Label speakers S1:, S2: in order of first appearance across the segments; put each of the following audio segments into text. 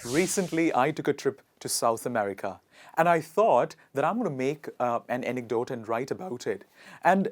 S1: Recently, I took a trip to South America, and I thought that I'm going to make an anecdote and write about it. And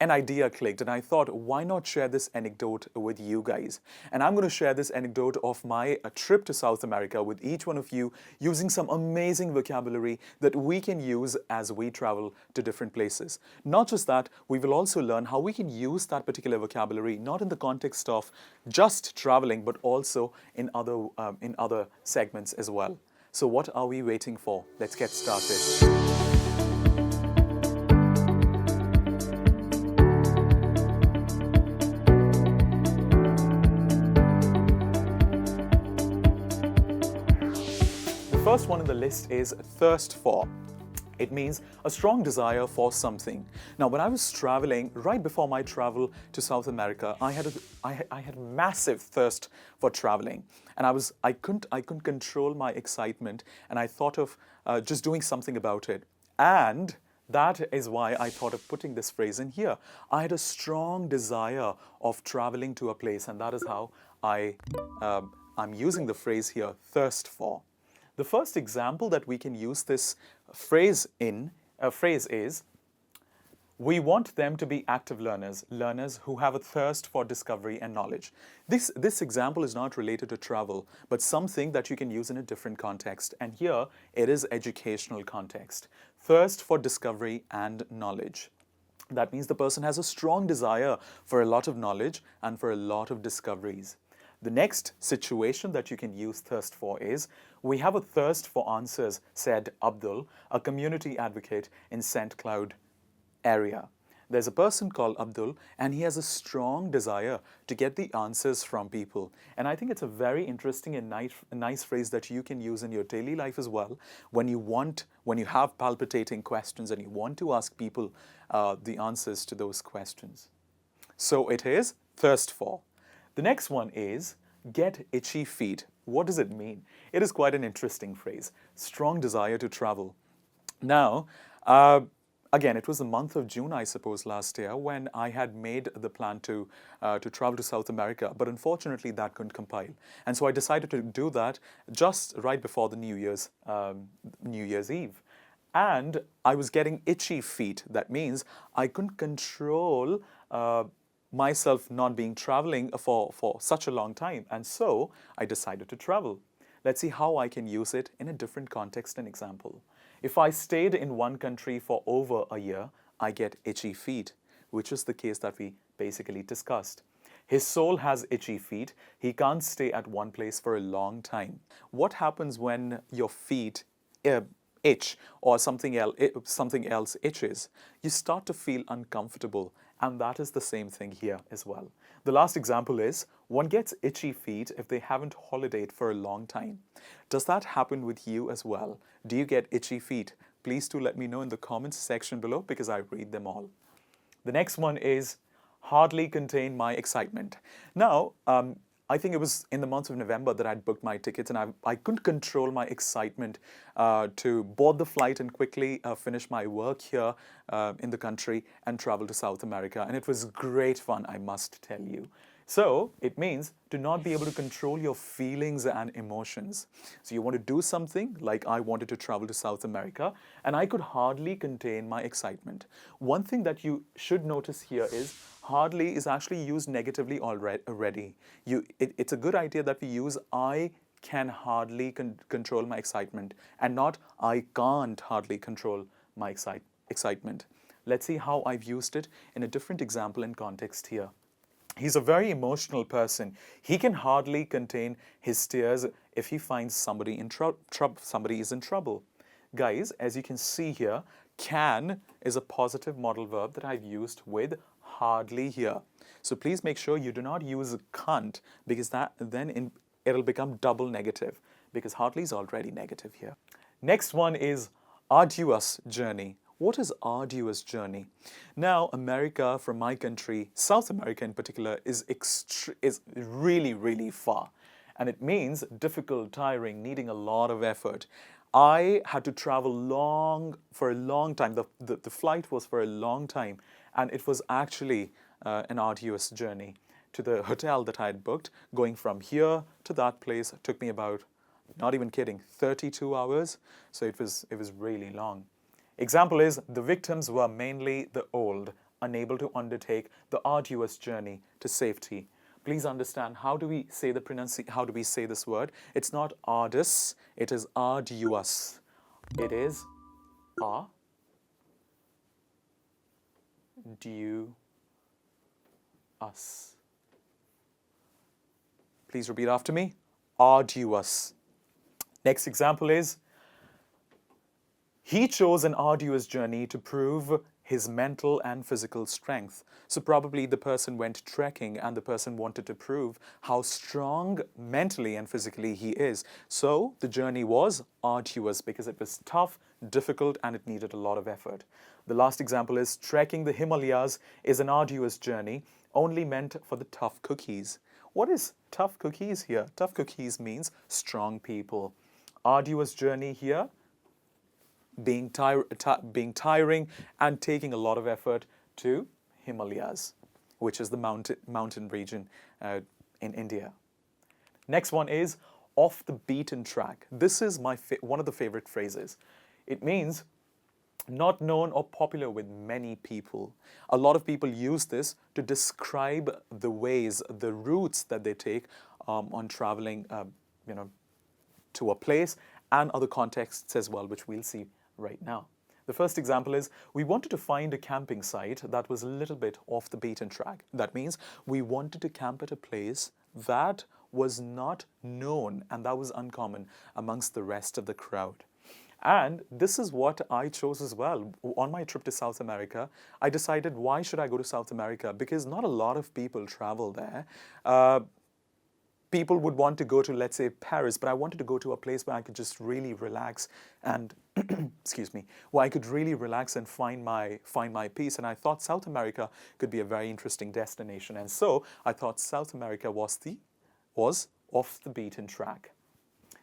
S1: an idea clicked, and I thought, why not share this anecdote with you guys? And I'm going to share this anecdote of my trip to South America with each one of you using some amazing vocabulary that we can use as we travel to different places. Not just that, we will also learn how we can use that particular vocabulary, not in the context of just traveling, but also in other segments as well. So what are we waiting for? Let's get started. The first one on the list is thirst for. It means a strong desire for something. Now, when I was traveling, right before my travel to South America, I had massive thirst for traveling, and I couldn't control my excitement, and I thought of just doing something about it. And that is why I thought of putting this phrase in here. I had a strong desire of traveling to a place, and that is how I'm using the phrase here, thirst for. The first example that we can use this phrase is, we want them to be active learners, learners who have a thirst for discovery and knowledge. This example is not related to travel, but something that you can use in a different context. And here it is educational context. Thirst for discovery and knowledge. That means the person has a strong desire for a lot of knowledge and for a lot of discoveries. The next situation that you can use thirst for is, we have a thirst for answers, said Abdul, a community advocate in St. Cloud area. There's a person called Abdul, and he has a strong desire to get the answers from people. And I think it's a very interesting and nice phrase that you can use in your daily life as well, when you have palpitating questions and you want to ask people the answers to those questions. So it is thirst for. The next one is get itchy feet. What does it mean? It is quite an interesting phrase. Strong desire to travel. Now, again, it was the month of June, I suppose, last year when I had made the plan to travel to South America, but unfortunately that couldn't compile. And so I decided to do that just right before the New Year's Eve. And I was getting itchy feet. That means I couldn't control myself not being traveling for such a long time, and so I decided to travel. Let's see how I can use it in a different context and example. If I stayed in one country for over a year, I get itchy feet, which is the case that we basically discussed. His soul has itchy feet. He can't stay at one place for a long time. What happens when your feet itch or something else itches? You start to feel uncomfortable. And that is the same thing here as well. The last example is, one gets itchy feet if they haven't holidayed for a long time. Does that happen with you as well? Do you get itchy feet? Please do let me know in the comments section below, because I read them all. The next one is hardly contain my excitement. Now, I think it was in the month of November that I'd booked my tickets, and I couldn't control my excitement to board the flight and quickly finish my work here in the country and travel to South America. And it was great fun, I must tell you. So it means to not be able to control your feelings and emotions. So you want to do something, like I wanted to travel to South America, and I could hardly contain my excitement. One thing that you should notice here is hardly is actually used negatively already. It's a good idea that we use I can hardly control my excitement, and not I can't hardly control my excitement. Let's see how I've used it in a different example and context here. He's a very emotional person. He can hardly contain his tears if he finds somebody is in trouble. Guys, as you can see here, can is a positive modal verb that I've used with hardly here. So please make sure you do not use can't, because it'll become double negative, because hardly is already negative here. Next one is arduous journey. What is arduous journey? Now, America, from my country, South America in particular, is really, really far. And it means difficult, tiring, needing a lot of effort. I had to travel for a long time. The flight was for a long time, and it was actually an arduous journey. To the hotel that I had booked, going from here to that place took me about Not even kidding, 32 hours. So it was really long. Example is, the victims were mainly the old, unable to undertake the arduous journey to safety. Please understand, how do we say this word? It's not arduous, it is arduous. It is us. Please repeat after me. Arduous. Next example is, he chose an arduous journey to prove his mental and physical strength. So probably the person went trekking and the person wanted to prove how strong mentally and physically he is. So the journey was arduous because it was tough, difficult, and it needed a lot of effort. The last example is, trekking the Himalayas is an arduous journey only meant for the tough cookies. What is tough cookies here? Tough cookies means strong people. Arduous journey here, being tiring and taking a lot of effort to Himalayas, which is the mountain region in India. Next one is off the beaten track. This is one of the favorite phrases. It means not known or popular with many people. A lot of people use this to describe the ways, the routes that they take on traveling, to a place, and other contexts as well, which we'll see right now. The first example is, we wanted to find a camping site that was a little bit off the beaten track. That means we wanted to camp at a place that was not known and that was uncommon amongst the rest of the crowd. And this is what I chose as well. On my trip to South America, I decided, why should I go to South America? Because not a lot of people travel there. People would want to go to, let's say, Paris, but I wanted to go to a place where I could just really relax and, excuse me, where I could really relax and find my peace. And I thought South America could be a very interesting destination. And so I thought South America was off the beaten track.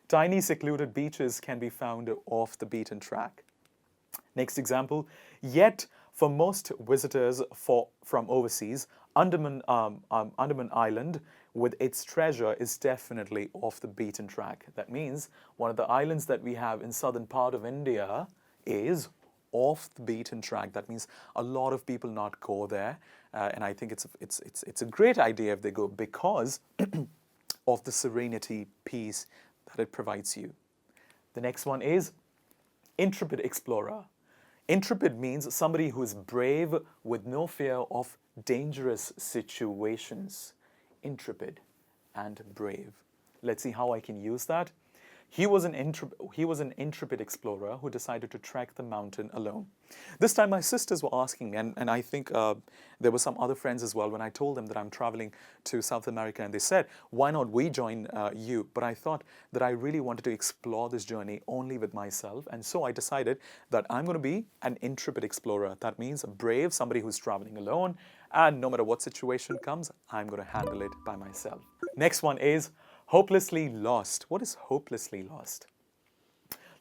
S1: Tiny secluded beaches can be found off the beaten track. Next example, yet for most visitors from overseas, Andaman Island with its treasure is definitely off the beaten track. That means one of the islands that we have in southern part of India is off the beaten track. That means a lot of people not go there, and I think it's a great idea if they go, because of the serenity, peace that it provides you. The next one is Intrepid explorer. Intrepid means somebody who is brave with no fear of dangerous situations. Intrepid and brave. Let's see how I can use that. He was an intrepid explorer who decided to trek the mountain alone. This time my sisters were asking me, and I think there were some other friends as well, when I told them that I'm traveling to South America, and they said, why not we join you? But I thought that I really wanted to explore this journey only with myself, and so I decided that I'm going to be an intrepid explorer. That means brave, somebody who's traveling alone, and no matter what situation comes, I'm going to handle it by myself. Next one is hopelessly lost. What is hopelessly lost?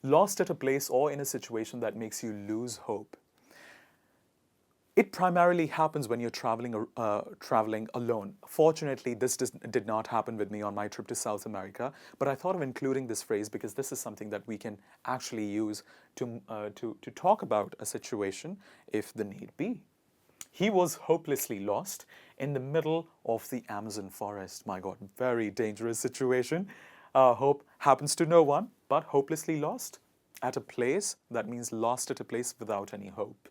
S1: Lost at a place or in a situation that makes you lose hope. It primarily happens when you're traveling alone. Fortunately, this did not happen with me on my trip to South America, but I thought of including this phrase because this is something that we can actually use to talk about a situation if the need be. He was hopelessly lost in the middle of the Amazon forest. My God, very dangerous situation. Hope happens to no one, but hopelessly lost at a place, that means lost at a place without any hope.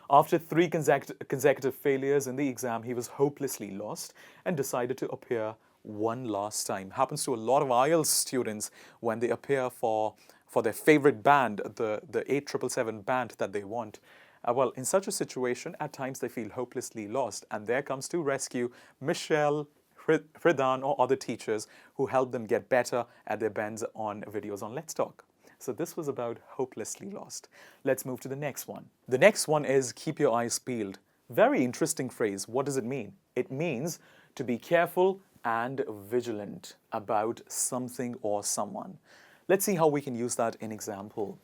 S1: After 3 consecutive failures in the exam, he was hopelessly lost and decided to appear one last time. Happens to a lot of IELTS students when they appear for their favorite band, the 8777 band that they want. Well, in such a situation, at times they feel hopelessly lost, and there comes to rescue Michelle, Hridhaan, or other teachers who help them get better at their bends on videos on Let's Talk. So this was about hopelessly lost. Let's move to the next one. The next one is keep your eyes peeled. Very interesting phrase. What does it mean? It means to be careful and vigilant about something or someone. Let's see how we can use that in example.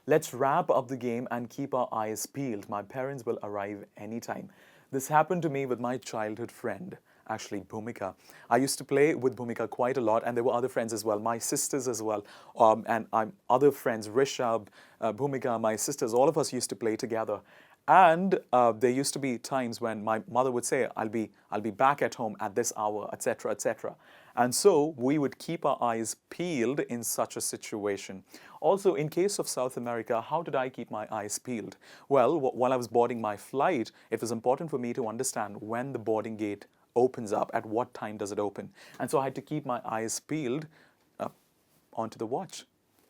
S1: Let's wrap up the game and keep our eyes peeled. My parents will arrive anytime. This happened to me with my childhood friend. actually Bhumika. I used to play with Bhumika quite a lot, and there were other friends as well, my sisters as well, and other friends, Rishabh, Bhumika, my sisters, all of us used to play together. And there used to be times when my mother would say, I'll be back at home at this hour, etc., etc. And so we would keep our eyes peeled in such a situation. Also, in case of South America, how did I keep my eyes peeled? Well, while I was boarding my flight, it was important for me to understand when the boarding gate opens up, at what time does it open. And so I had to keep my eyes peeled onto the watch.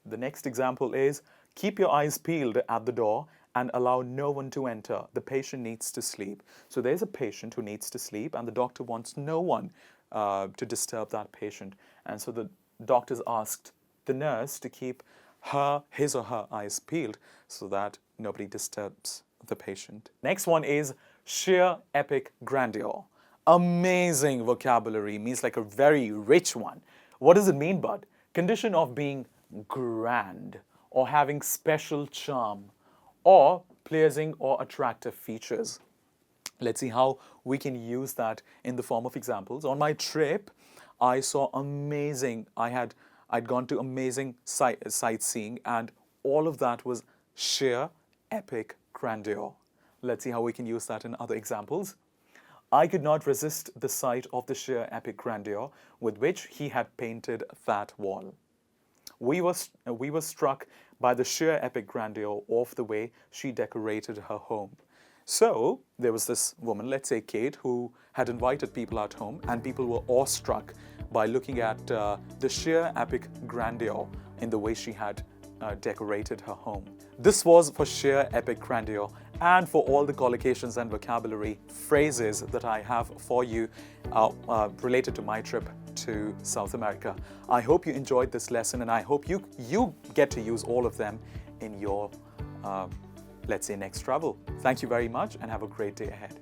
S1: The next example is, keep your eyes peeled at the door and allow no one to enter. The patient needs to sleep. So there's a patient who needs to sleep, and the doctor wants no one to disturb that patient. And so the doctors asked the nurse to keep his or her eyes peeled so that nobody disturbs the patient. Next one is sheer epic grandeur. Amazing vocabulary, means like a very rich one. What does it mean, bud? Condition of being grand, or having special charm, or pleasing or attractive features. Let's see how we can use that in the form of examples. On my trip, I saw amazing, I'd gone to amazing sightseeing, and all of that was sheer epic grandeur. Let's see how we can use that in other examples. I could not resist the sight of the sheer epic grandeur with which he had painted that wall. We were struck by the sheer epic grandeur of the way she decorated her home. So there was this woman, let's say Kate, who had invited people at home, and people were awestruck by looking at the sheer epic grandeur in the way she had decorated her home. This was for sheer epic grandeur, and for all the collocations and vocabulary phrases that I have for you related to my trip to South America. I hope you enjoyed this lesson, and I hope you get to use all of them in your, let's say, next travel. Thank you very much, and have a great day ahead.